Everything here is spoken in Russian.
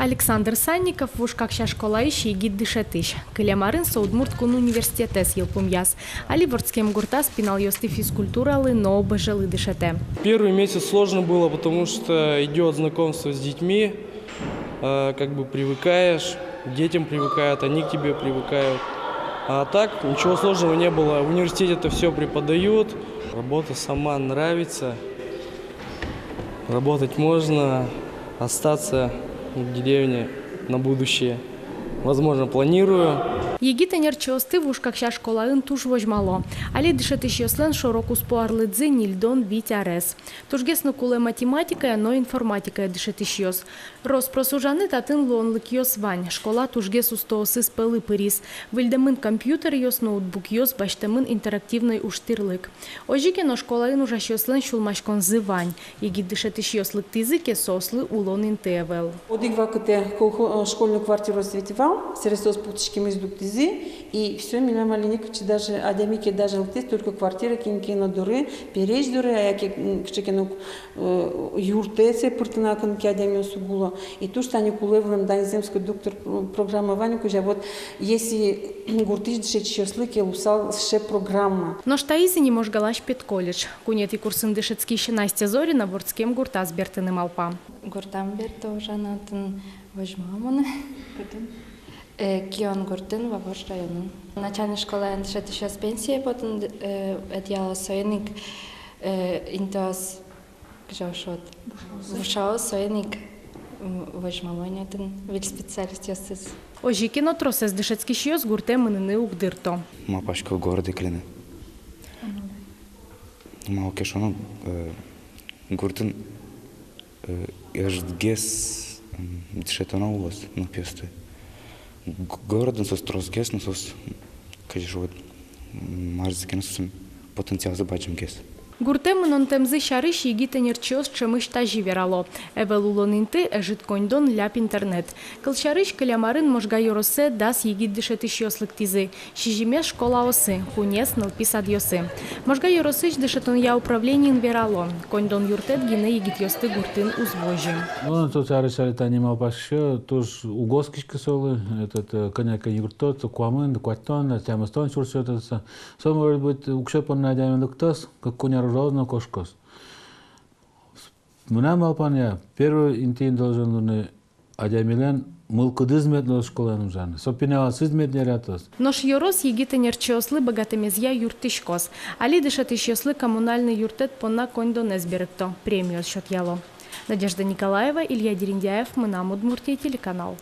Александр Санников в ушкакша школа ищи гид дышатыш. Кылямарын Удмурткун университетес елпумяс. Али вордским гуртас пинал ёсты физкультуралы, но бежалы дышате. Первый месяц сложно было, потому что идет знакомство с детьми, как бы привыкаешь, к детям привыкают, они к тебе привыкают. А так ничего сложного не было. В университете это все преподают, работа сама нравится, работать можно, остаться в деревне на будущее. Возможно, планирую. Егитенер чосты в ушкакша школаын туж возьмало. Али дышатыш ёслен широку спуарлыдзы нильдон витярес. Тужгесно куле математика, но информатика дышатыш ёс. Роспросужаны татын лонлык ёс вань. Школа тужгес устоосы спелы пырис. Вильдемын компьютер ёс, ноутбук ёс, баштемын интерактивный уштырлык. Ожикено школаын ужаш ёслен шулмашкон зы вань. Егит дышатыш ёслык тызыке сослы улон интевел. Одигва къде школьную квартиру осветивал, средства с путичками из дуктизи, и все меня маленько, че даже адемики даже лтес, только квартира кинкина дуры, переж дуры, а я кчекину юртеце пуртана канки адемио сугула. И то, что они кулевлем дан земской доктор программования, куда вот если гуртиш дышечёслы, келусал ше программа. Но штаизи не мож галаш пет колледж. Кунет и курсын дышецкий ще Настя Зорина вордским гуртас бертыны малпа. Гуртам берте уже на тын возьмамоны. Кион гуртын во ваш району. Начальная школа дышет еще с пенсии, потом отъяла союзник интос гжавшот. Вушал союзник возьмамоны тын виль специалист ясыз. Ожикено тросес дышецкий шьёс гурте мыныны угдырто. Мапашка города клины. Малке шоно гуртын еждгес дышетона улас на песты. Городом сос тросгес, но сос, кажешь, вот марзикин сос потенциал забачим гес. Гурте мынон темзы шарыш егитенер чёс чемыш тажи верало. Эвелулонинты эжит кондон ляп интернет. Кыл шарыш кылямарын можга йоросе дас егит дышетыш ёслык тизы. Шижимеш школа осы, хунес нылпис адьосы. Можга йоросыш дышетон я управлениен верало. Кондон юртет гине егит ёсты гуртын узвожи. Ну, тут арышали танимал пашё, туж угоскишка солы, этот коняка юртот, куамын, куатон, тямастон чурсётся. Сом может быть укшепон надямен доктос, как коня розно кошкос. Мына малпаня первый интин должен луны адямилен мылкыдызмет ло школаным жаны. Сопинава сызмет нерятос. Нож йорос егитенер чёслы богатымезья юртышкос. Али дышатыш ёслы коммунальный юртет понна кондон эсберекто. Премию счет яло. Надежда Николаева, Илья Дериндяев, Мынам Удмуртия, телеканал.